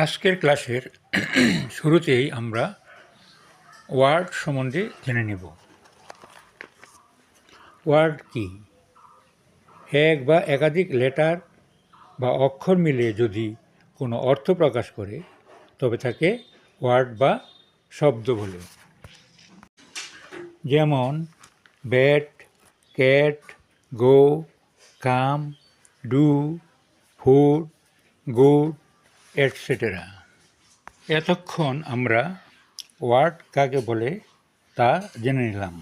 আজকের ক্লাসের শুরুতেই আমরা ওয়ার্ড সম্বন্ধে জেনে নেব। ওয়ার্ড কি? এক বা একাধিক লেটার বা অক্ষর মিলে যদি কোনো অর্থ প্রকাশ করে তবে তাকে ওয়ার্ড বা শব্দ বলে। যেমন bat, cat, go, come, do, food, good, etcetera. এতক্ষণ আমরা ওয়ার্ড কাকে বলে তা জেনে নিলাম।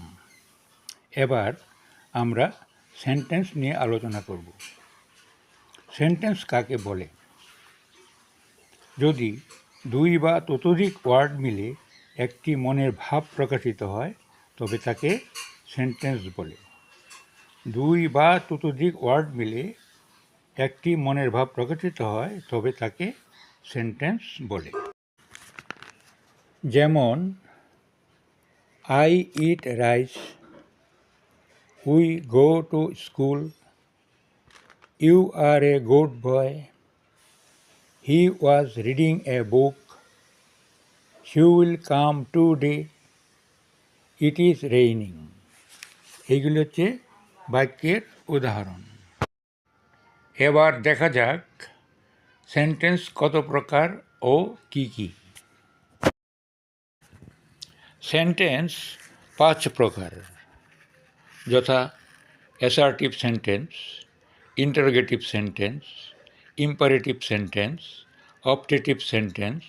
এবার আমরা সেন্টেন্স নিয়ে আলোচনা করব। সেন্টেন্স কাকে বলে? যদি দুই বা ততোধিক ওয়ার্ড মিলে একটি মনের ভাব প্রকাশিত হয় তবে তাকে সেন্টেন্স বলে। দুই বা ততোধিক ওয়ার্ড মিলে একটি মনের ভাব প্রকাশিত হয় তবে তাকে সেন্টেন্স বলে। যেমন I eat rice, we go to school, you are a good boy, he was reading a book, she will come today, it is raining. এইগুলো হচ্ছে বাক্যের উদাহরণ। এবার দেখা যাক সেন্টেন্স কত প্রকার ও কি কি। সেন্টেন্স 5 প্রকার, যথা assertive sentence, interrogative sentence, imperative sentence, optative sentence,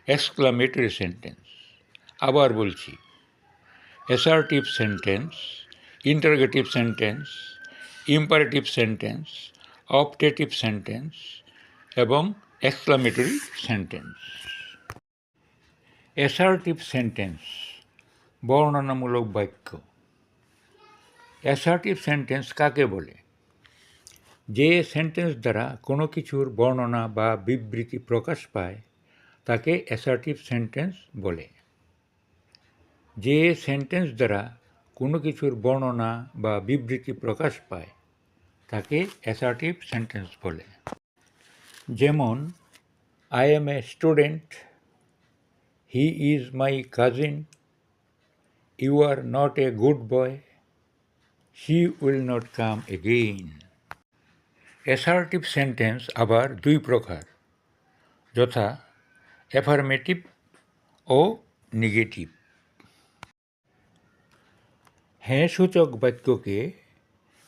exclamatory sentence. আবার বলছি, assertive sentence, interrogative sentence, imperative sentence, optative sentence এবং এক্সক্লামেটরি সেন্টেন্স। অ্যাসার্টিভ সেন্টেন্স বর্ণনামূলক বাক্য। অ্যাসার্টিভ সেন্টেন্স কাকে বলে? যে সেন্টেন্স দ্বারা কোনো কিছুর বর্ণনা বা বিবৃতি প্রকাশ পায় তাকে অ্যাসার্টিভ সেন্টেন্স বলে। যে সেন্টেন্স দ্বারা কোনো কিছুর বর্ণনা বা বিবৃতি প্রকাশ পায় তাকে অ্যাসার্টিভ সেন্টেন্স বলে। যেমন I am a student, he is my cousin, you are not a good boy, she will not come again. Assertive sentence আবার 2 প্রকার, যথা অ্যাফার্মেটিভ ও নেগেটিভ। হ্যাঁ সূচক বাক্যকে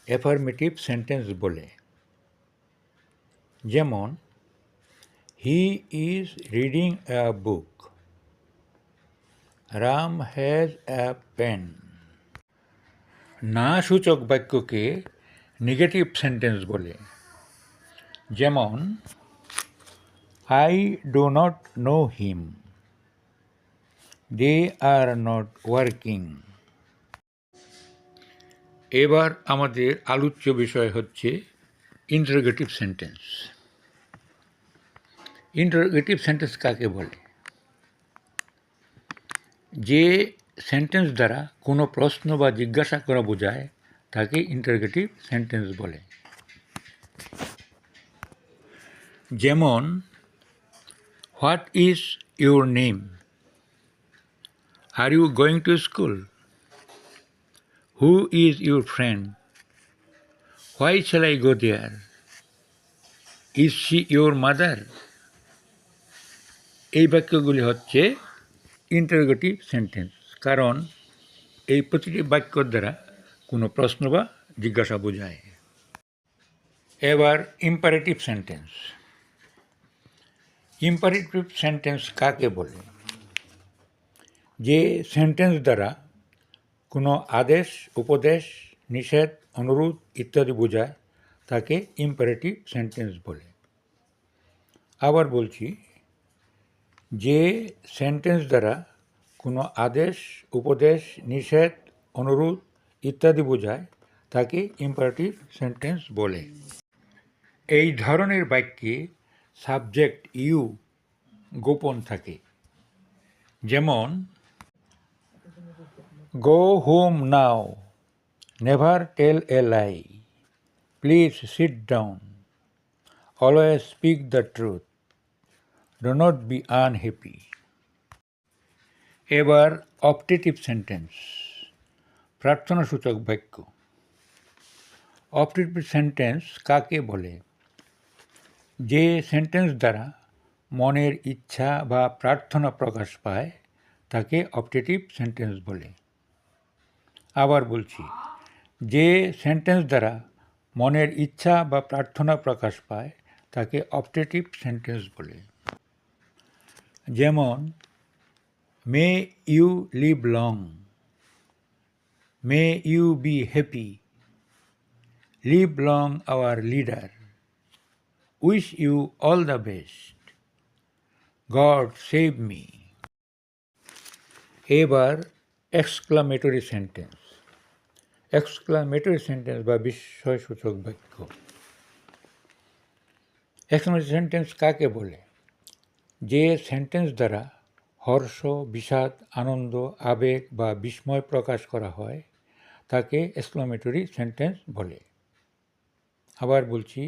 অ্যাফার্মেটিভ সেন্টেন্স বলে। যেমন he is reading a book, Ram has a pen. না সূচক বাক্যকে নেগেটিভ সেন্টেন্স বলে। যেমন I do not know him, they are not working. এবার আমাদের আলোচ্য বিষয় হচ্ছে ইন্টারোগেটিভ সেন্টেন্স। ইন্টারোগেটিভ সেন্টেন্স কাকে বলে? যে সেন্টেন্স দ্বারা কোনো প্রশ্ন বা জিজ্ঞাসা করা বোঝায় তাকে ইন্টারোগেটিভ সেন্টেন্স বলে। যেমন what is your name, are you going to school, who is your friend, why shall I go there, is she your mother. এই বাক্যগুলি হচ্ছে ইন্টারোগেটিভ সেন্টেন্স, কারণ এই প্রতিটি বাক্যর দ্বারা কোনো প্রশ্ন বা জিজ্ঞাসা বোঝায়। এবার ইম্পারেটিভ সেন্টেন্স। ইম্পারেটিভ সেন্টেন্স কাকে বলে? যে সেন্টেন্স দ্বারা কোনো আদেশ, উপদেশ, নিষেধ, অনুরোধ ইত্যাদি বোঝায় তাকে ইম্পারেটিভ সেন্টেন্স বলে। আবার বলছি, যে সেন্টেন্স দ্বারা কোনো আদেশ, উপদেশ, নিষেধ, অনুরোধ ইত্যাদি বোঝায় তাকে ইম্পারেটিভ সেন্টেন্স বলে। এই ধরনের বাক্যে সাবজেক্ট ইউ গোপন থাকে। যেমন go home now, never tell a lie, please sit down, always speak the truth, do not be unhappy. এবার অপটেটিভ সেন্টেন্স, প্রার্থনাসূচক বাক্য। অপটেটিভ সেন্টেন্স কাকে বলে? যে সেন্টেন্স দ্বারা মনের ইচ্ছা বা প্রার্থনা প্রকাশ পায় তাকে অপটেটিভ সেন্টেন্স বলে। আবার বলছি, যে সেন্টেন্স দ্বারা মনের ইচ্ছা বা প্রার্থনা প্রকাশ পায় তাকে অপটেটিভ সেন্টেন্স বলে। যেমন, may you live long, may you be happy, live long our leader, wish you all the best, God save me. এবার এক্সক্লামেটরি সেন্টেন্স। এক্সক্লামেটরি সেন্টেন্স বা বিস্ময়সূচক বাক্য। এক্সক্লামেটরি সেন্টেন্স কাকে বলে? যে সেন্টেন্স দ্বারা হর্ষ, বিষাদ, আনন্দ, আবেগ বা বিস্ময় প্রকাশ করা হয় তাকে এক্সক্লামেটরি সেন্টেন্স বলে। আবার বলছি,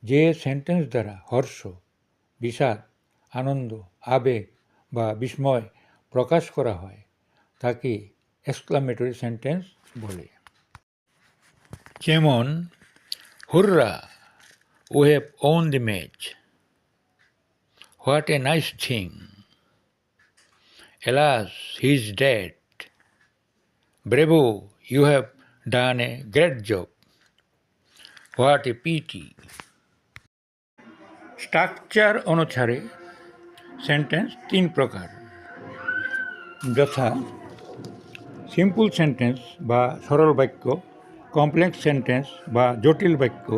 যে সেন্টেন্স দ্বারা হর্ষ, বিষাদ, আনন্দ, আবেগ বা বিস্ময় প্রকাশ করা হয় তাকে এক্সক্লামেটরি সেন্টেন্স বলে। যেমন, হুররা, we have won the match, what a nice thing, alas, he is dead, bravo, you have done a great job, what a pity। Structure অনুসারে সেন্টেন্স তিন প্রকার, যথা সিম্পল সেন্টেন্স বা সরল বাক্য, কমপ্লেক্স সেন্টেন্স বা জটিল বাক্য,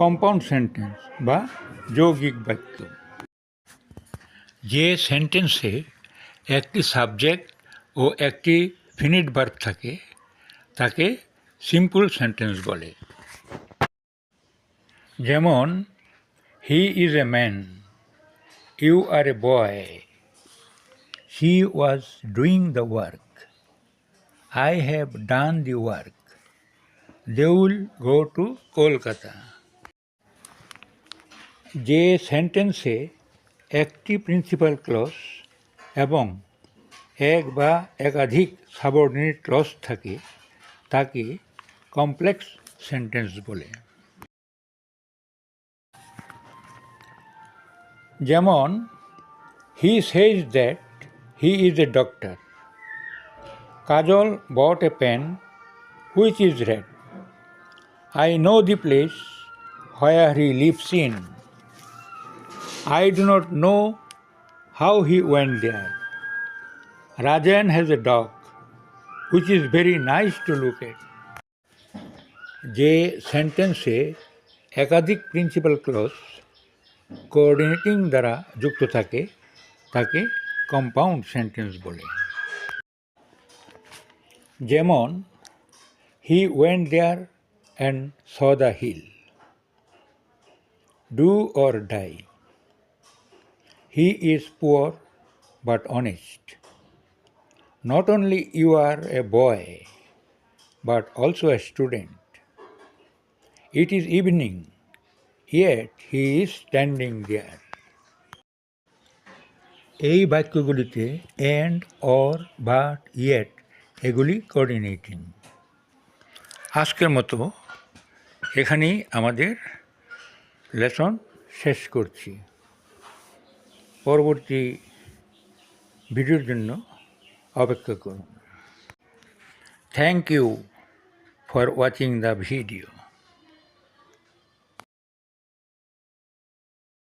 কম্পাউন্ড সেন্টেন্স বা যৌগিক বাক্য। যে সেন্টেন্সে একটি সাবজেক্ট ও একটি ফিনিট ভার্ব থাকে তাকে সিম্পল সেন্টেন্স বলে। যেমন, he is a man, you are a boy, she was doing the work, I have done the work, they will go to Kolkata. যে সেন্টেন্সে একটি প্রিন্সিপাল ক্লজ এবং এক বা একাধিক সাবঅর্ডিনেট ক্লজ থাকে তাকে কমপ্লেক্স সেন্টেন্স বলে। যেমন, he says that he is a doctor, Kajal bought a pen which is red, I know the place where he lives in, I do not know how he went there. Rajan has a dog which is very nice to look at. যে সেন্টেন্সে একাধিক principal clause coordinating দ্বারা যুক্ত থাকে তাকে compound sentence বলে। যেমন, he went there and saw the hill, do or die, he is poor but honest, not only you are a boy but also a student, it is evening yet he is standing there। এই বাক্যগুলিতে and, or, but, yet এগুলি coordinating. আজকের মতো এখানেই আমাদের lesson শেষ করছি। পরবর্তী ভিডিওর জন্য অপেক্ষা করুন। Thank you for watching the video.